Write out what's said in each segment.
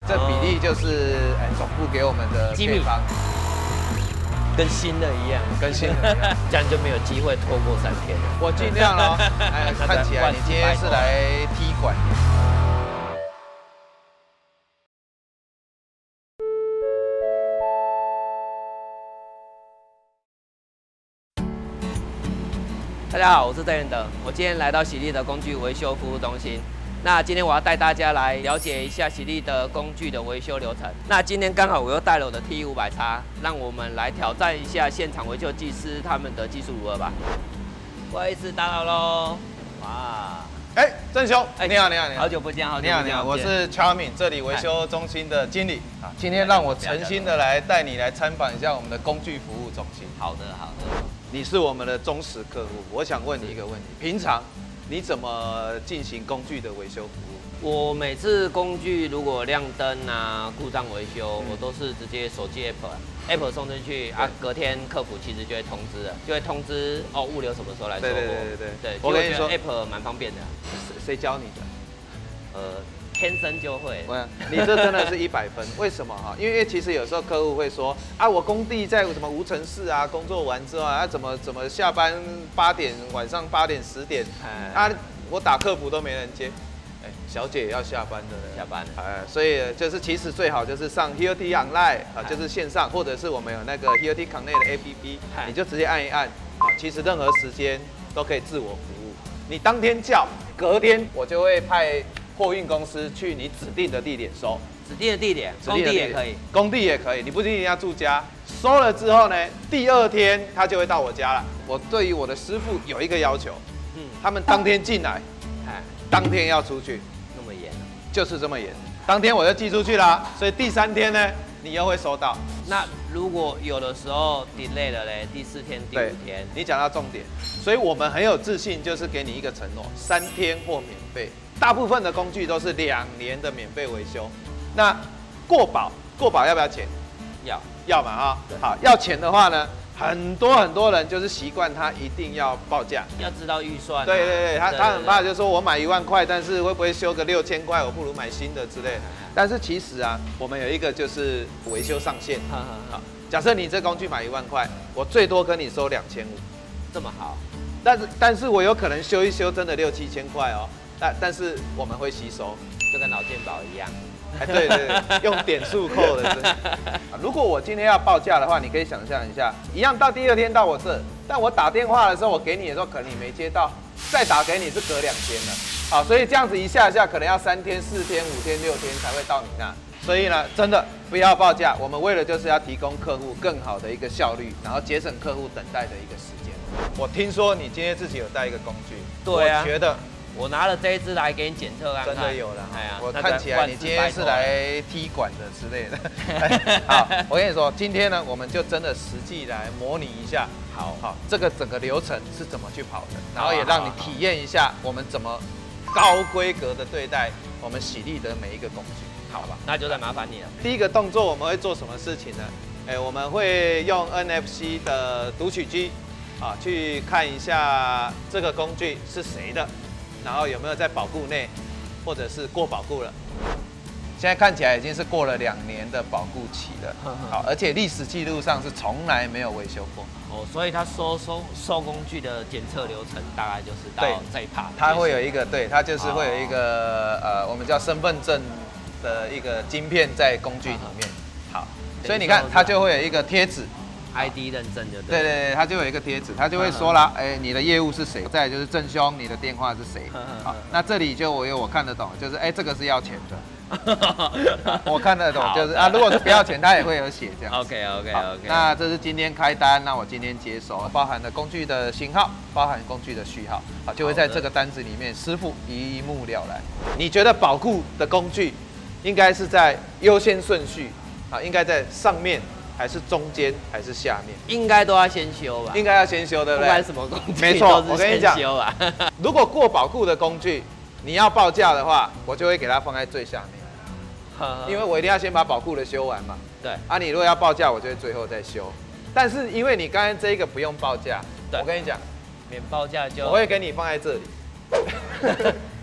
这比例就是总部给我们的配方，跟新的一样，跟新的一样，这样就没有机会拖过3天了。我尽量咯。看起来你今天是来踢馆。大家好，我是郑元德，我今天来到喜力的工具维修服务中心。那今天我要带大家来了解一下喜力的工具的维修流程。那今天刚好我又带了我的 T500X，让我们来挑战一下现场维修技师他们的技术如何吧。不好意思打扰喽。哇，郑兄，你好，好久不见，你好，我是乔敏，这里维修中心的经理啊。今天让我诚心的来带你来参访一下我们的工具服务中心。好的。你是我们的忠实客户，我想问你一个问题：平常你怎么进行工具的维修服务？我每次工具如果亮灯啊、故障维修，我都是直接手机 App 送进去啊，隔天客服其实就会通知了，就会通知物流什么时候来收货。对，我跟你说 App 蛮方便的。谁教你的？天生就会。你这真的是100分，为什么哈？因为其实有时候客户会说啊，我工地在什么无尘室啊，工作完之后啊，怎么下班8点，晚上8点10点啊，我打客服都没人接。小姐也要下班的，下班了。所以就是其实最好就是上 HERT Online 啊，就是线上，或者是我们有那个 HERT Connect 的 APP， 你就直接按一按啊，其实任何时间都可以自我服务。你当天叫，隔天我就会派货运公司去你指定的地点收。指定的地点，工地也可以。工地也可以，你不一定要住家。收了之后呢，第2天他就会到我家了。我对于我的师傅有一个要求，他们当天进来，当天要出去。那么严？就是这么严。当天我就寄出去啦，所以第3天呢，你又会收到。那如果有的时候 delay 了嘞，第4天、第5天，你讲到重点，所以我们很有自信，就是给你一个承诺：3天或免费。大部分的工具都是2年的免费维修。那过保要不要钱？要嘛哈。好，要钱的话呢，很多人就是习惯他一定要报价，要知道预算。对，他很怕，就是说我买1万块，但是会不会修个6000块，我不如买新的之类的。但是其实啊，我们有一个就是维修上限。好，假设你这工具买1万块，我最多跟你收2500，这么好。但是我有可能修一修真的6、7千块哦。但是我们会吸收，就跟劳健保一样。对，用点数扣的。如果我今天要报价的话，你可以想象一下，一样到第2天到我这，但我打电话的时候，我给你的时候可能你没接到，再打给你是隔2天了。好，所以这样子一下可能要3天、4天、5天、6天才会到你那。所以呢，真的不要报价，我们为了就是要提供客户更好的一个效率，然后节省客户等待的一个时间。我听说你今天自己有带一个工具，对啊，我觉得。我拿了这一支来给你检测看看，真的有了。我看起来你今天是来踢馆的之类的。好，我跟你说，今天呢，我们就真的实际来模拟一下，好，这个整个流程是怎么去跑的，然后也让你体验一下我们怎么高规格的对待我们喜力的每一个工具，好吧？那就再麻烦你了。第一个动作我们会做什么事情呢？我们会用 NFC 的读取机啊，去看一下这个工具是谁的。然后有没有在保固内，或者是过保固了？现在看起来已经是过了2年的保固期了，好，而且历史记录上是从来没有维修过。所以他收工具的检测流程大概就是到这一趴。它会有一个，它就是会有一个我们叫身份证的一个晶片在工具里面。好，所以你看它就会有一个贴纸。ID 认证就对。对，它就有一个贴纸，它就会说啦，你的业务是谁？再来就是正兄，你的电话是谁？好，那这里就我看得懂，就是这个是要钱的，我看得懂，就是如果是不要钱，它也会有写这样。OK。那这是今天开单，那我今天接收，包含了工具的型号，包含工具的序号，好，就会在这个单子里面，师傅一目了然。你觉得保固的工具应该是在优先顺序啊？应该在上面？还是中间还是下面？应该都要先修吧？应该要先修，对不对？不管什么工具，没错，我跟你讲，如果过保固的工具，你要报价的话，我就会给它放在最下面，因为我一定要先把保固的修完嘛。对。你如果要报价，我就会最后再修。但是因为你刚才这一个不用报价，我跟你讲，免报价就我会给你放在这里。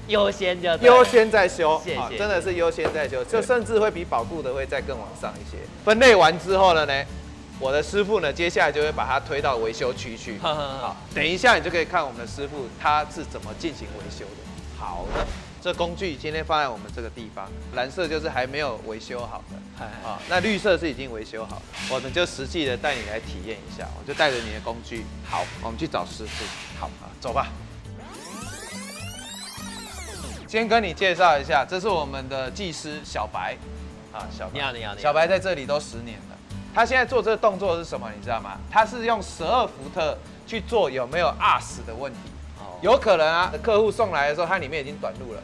优先就优先在修，谢谢真的是优先在修，就甚至会比保固的会再更往上一些。分类完之后呢，我的师傅呢，接下来就会把它推到维修区去。好，等一下你就可以看我们的师傅他是怎么进行维修的。好的。这工具今天放在我们这个地方，蓝色就是还没有维修好的，那绿色是已经维修好的，我们就实际的带你来体验一下，我就带着你的工具，好，我们去找师傅，好，走吧。先跟你介绍一下，这是我们的技师小白，小白，你好，小白在这里都10年了，他现在做这个动作是什么？你知道吗？他是用12伏特去做有没有ARS的问题。有可能啊，客户送来的时候，它里面已经短路了。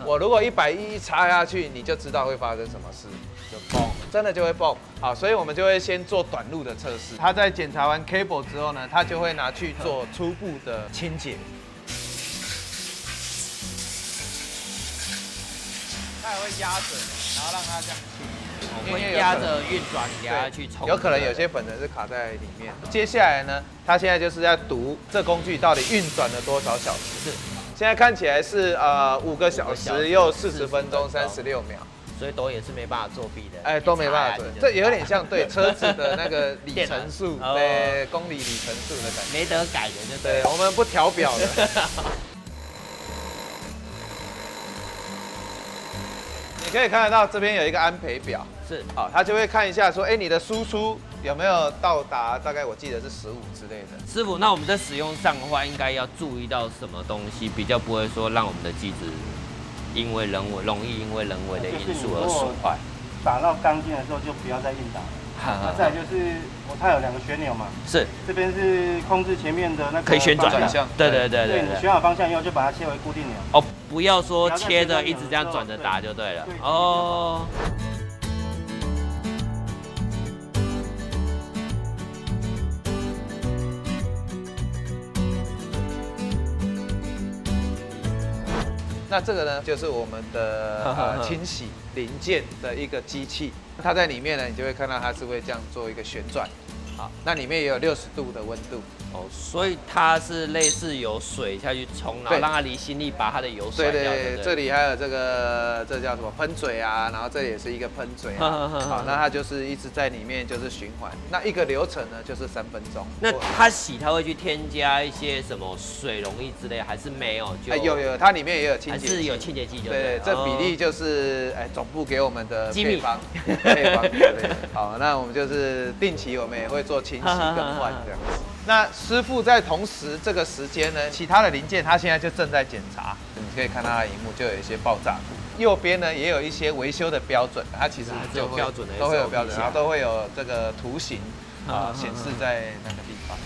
我如果110一插下去，你就知道会发生什么事，就蹦，真的就会蹦。好，所以我们就会先做短路的测试。他在检查完 cable 之后呢，他就会拿去做初步的清洁。他也会压着，然后让它这样清。我会压着运转给它去冲，有可能有些粉尘是卡在里面。接下来呢，它现在就是在读这工具到底运转了多少小时。是，现在看起来是5个小时又40分钟36秒，所以都也是没办法作弊的。哎，都没办法作弊，这有点像对车子的那个里程数，对，公里里程数的感觉，没得改的，就对，我们不调表的。你可以看得到这边有一个安培表，是，好，他就会看一下说，你的输出有没有到达大概我记得是15之类的。师傅，那我们在使用上的话，应该要注意到什么东西，比较不会说让我们的机子因为人为的因素而损坏。打到钢筋的时候就不要再硬打了。那再来就是它有2个旋钮嘛，是，这边是控制前面的那个可以旋转向，对，你选好方向以后就把它切为固定钮。哦，不要说切着一直这样转着打就对了。哦。那这个呢，就是我们的清洗零件的一个机器，它在里面呢，你就会看到它是会这样做一个旋转。好，那里面也有60度的温度。哦，所以它是类似有水下去冲，然后让它离心力把它的油甩掉。对，这里还有这叫什么喷嘴啊，然后这里也是一个喷嘴啊。好，那它就是一直在里面就是循环。那一个流程呢就是3分钟。那它洗它会去添加一些什么水溶液之类，还是没有？有，它里面也有清洁剂，还是有清洁剂就对，这比例就是总部给我们的机密配方。对。好，那我们就是定期我们也会做清洗更换这样子。那师傅在同时这个时间呢，其他的零件他现在就正在检查，你可以看到它的荧幕就有一些爆炸度，右边呢也有一些维修的标准，它其实就会标准的都会有标准，然后都会有这个图形显示在那个地方。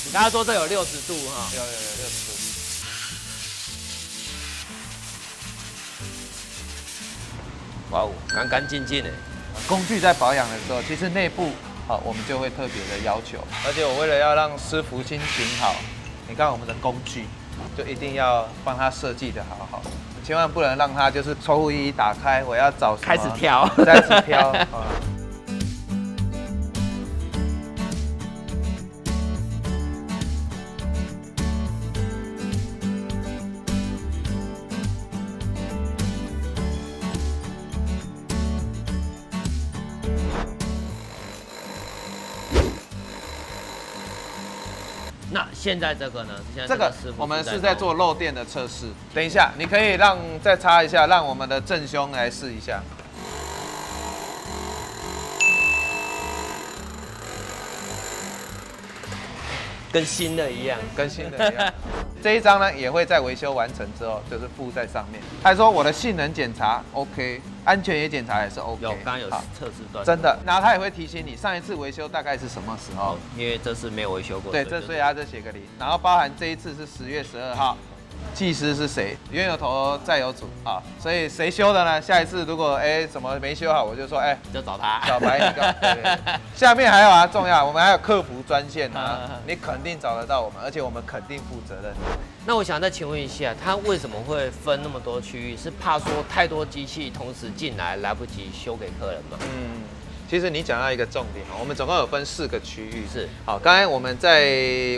你刚才说这有60度哈？有60度。哇哦，干干净净的。工具在保养的时候，其实内部我们就会特别的要求，而且我为了要让师傅心情好，你看我们的工具就一定要帮他设计的好好，千万不能让他就是抽屉一打开，我要找什么开始挑，那现在这个呢？这个我们是在做漏电的测试。等一下，你可以再插一下，让我们的正兄来试一下。跟新的一样，这一张呢也会在维修完成之后，就是附在上面。他说我的性能检查 OK， 安全也检查也是 OK。有，刚刚有测试段。真的，然后他也会提醒你上一次维修大概是什么时候，因为这次没有维修过。对，所以他就写个0，然后包含这一次是10月12号。技师是谁？冤有头债有主啊，所以谁修的呢？下一次如果什么没修好，我就说就找他。小白，你对。下面还有重要，我们还有客服专线你肯定找得到我们，而且我们肯定负责任。那我想再请问一下，他为什么会分那么多区域？是怕说太多机器同时进来来不及修给客人吗？其实你讲到一个重点，我们总共有分4个区域。是。好，刚才我们在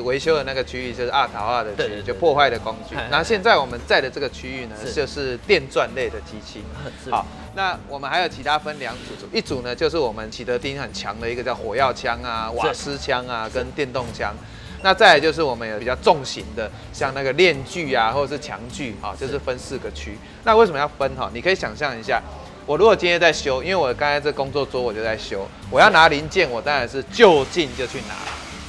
维修的那个区域就是阿桃二的区域，就破坏的工具。然后现在我们在的这个区域呢，就是电钻类的机器。好，那我们还有其他分2组，一组呢就是我们启德町很强的一个叫火药枪啊、瓦斯枪啊跟电动枪。那再来就是我们有比较重型的，像那个链锯啊，或者是墙锯，啊，就是分4个区。那为什么要分哈？你可以想象一下。我如果今天在修，因为我刚才这工作桌我就在修，我要拿零件，我当然是就近就去拿，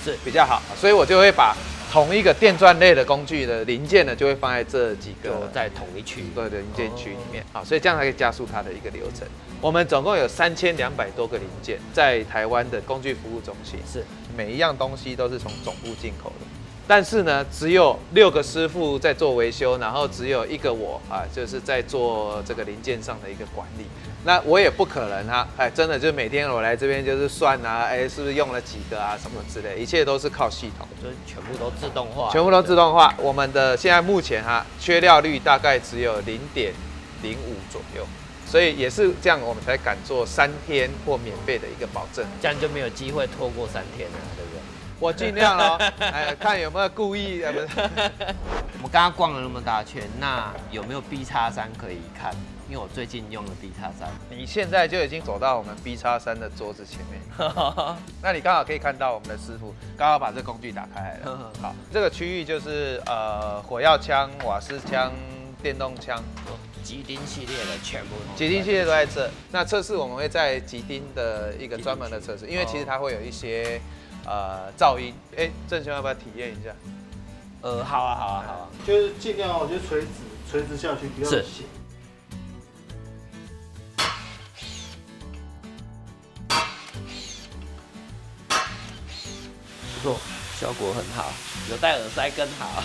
是比较好，所以我就会把同一个电钻类的工具的零件呢，就会放在这几个，就在同一区，对零件区里面，好，所以这样才可以加速它的一个流程。我们总共有3200多个零件在台湾的工具服务中心，是每一样东西都是从总部进口的。但是呢，只有6个师傅在做维修，然后只有1个我啊，就是在做这个零件上的一个管理。那我也不可能啊，真的就每天我来这边就是算啊，是不是用了几个啊什么之类，一切都是靠系统，就是全部都自动化，全部都自动化。我们的现在目前缺料率大概只有0.05左右。所以也是这样，我们才敢做3天或免费的一个保证，这样就没有机会拖过3天了，对不对？我尽量咯，看有没有故意不是。我们刚刚逛了那么大圈，那有没有 B-3可以看？因为我最近用了 B-3。你现在就已经走到我们 B-3的桌子前面，那你刚好可以看到我们的师傅刚好把这工具打开来了。好，这个区域就是火药枪、瓦斯枪、电动枪。吉丁系列的全部，吉丁系列都在这。那测试我们会在吉丁的一个专门的测试，因为其实它会有一些噪音。郑兄要不要体验一下？好啊，就是尽量我就垂直下去，不要斜。不错，效果很好，有戴耳塞更好。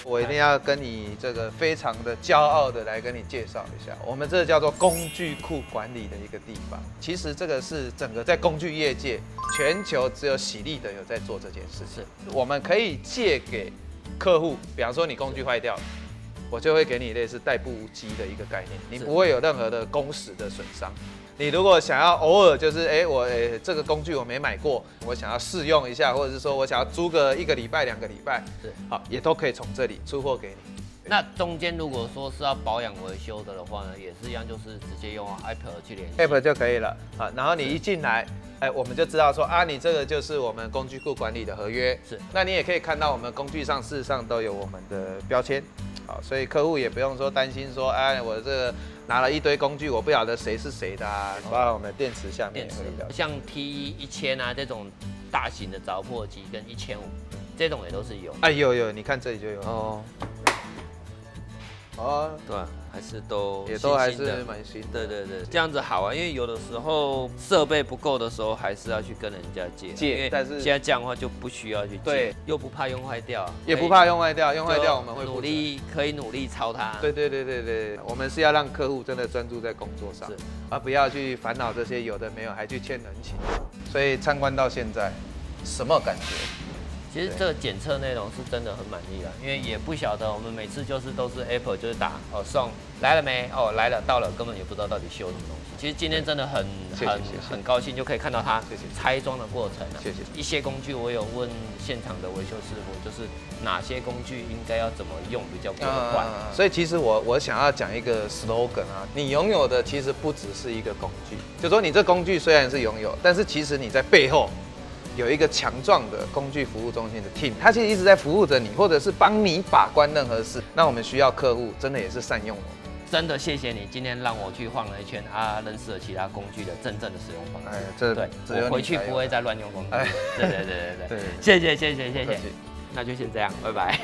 我一定要跟你这个非常的骄傲的来跟你介绍一下，我们这叫做工具库管理的一个地方。其实这个是整个在工具业界，全球只有喜力的有在做这件事情。我们可以借给客户，比方说你工具坏掉了，我就会给你类似代步机的一个概念，你不会有任何的工时的损伤。你如果想要偶尔就是我这个工具我没买过，我想要试用一下，或者是说我想要租个1个礼拜、2个礼拜，好，也都可以从这里出货给你。那中间如果说是要保养维修的话呢，也是一样，就是直接用 App 去联系 ，App 就可以了。好，然后你一进来，我们就知道说你这个就是我们工具库管理的合约。是，那你也可以看到我们工具上事实上都有我们的标签。好，所以客户也不用说担心说，我这个拿了一堆工具，我不晓得谁是谁的啊。包括我们的电池下面，像 T1000啊这种大型的凿破机跟1500这种也都是有。有，你看这里就有哦。对，还是都也都还是蛮新的。对，这样子好啊，因为有的时候设备不够的时候，还是要去跟人家借。但是现在这样的话就不需要去借，又不怕用坏掉，也不怕用坏掉，用坏掉我们会可以努力抄它。对，我们是要让客户真的专注在工作上，而不要去烦恼这些有的没有，还去欠人情。所以参观到现在，什么感觉？其实这个检测内容是真的很满意了，因为也不晓得我们每次都是 Apple 就是打送来了没来了到了，根本也不知道到底修什么东西。其实今天真的很高兴就可以看到它拆装的过程。谢谢。一些工具我有问现场的维修师傅，就是哪些工具应该要怎么用比较快。所以其实我想要讲一个 slogan 你拥有的其实不只是一个工具，就说你这工具虽然是拥有，但是其实你在背后有一个强壮的工具服务中心的 team， 他其实一直在服务着你，或者是帮你把关任何事。那我们需要客户真的也是善用我们。真的谢谢你今天让我去晃了一圈认识了其他工具的真正的使用方式。对，我回去不会再乱用工具。对，谢谢，那就先这样，拜拜。